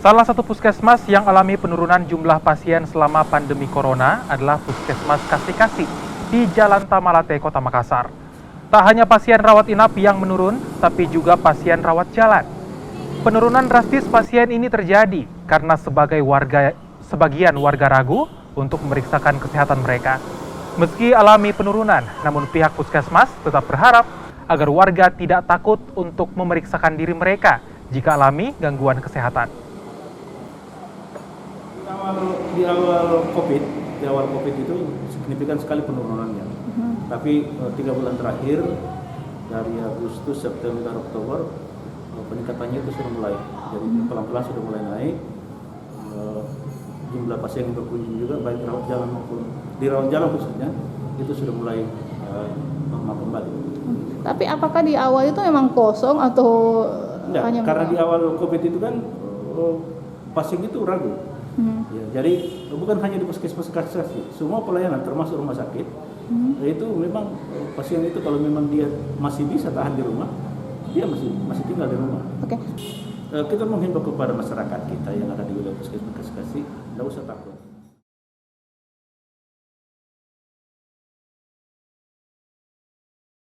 Salah satu puskesmas yang alami penurunan jumlah pasien selama pandemi corona adalah Puskesmas Kasih-Kasih di Jalan Tamalate, Kota Makassar. Tak hanya pasien rawat inap yang menurun, tapi juga pasien rawat jalan. Penurunan drastis pasien ini terjadi karena sebagian warga ragu untuk memeriksakan kesehatan mereka. Meski alami penurunan, namun pihak puskesmas tetap berharap agar warga tidak takut untuk memeriksakan diri mereka jika alami gangguan kesehatan. Di awal COVID itu signifikan sekali penurunannya. Tapi 3 bulan terakhir dari Agustus, September, Oktober peningkatannya itu sudah mulai. Jadi pelan-pelan sudah mulai naik. Jumlah pasien yang berkunjung juga baik rawat jalan maupun di rawat jalan khususnya itu sudah mulai normal kembali. Tapi apakah di awal itu memang kosong atau hanya karena di awal COVID itu kan pasien itu ragu. Ya, jadi bukan hanya di puskesmas Kasih-Kasih, semua pelayanan termasuk rumah sakit itu memang pasien itu kalau memang dia masih bisa tahan di rumah, dia masih tinggal di rumah. Oke. Kita menghimbau kepada masyarakat kita yang ada di wilayah puskesmas Kasih-Kasih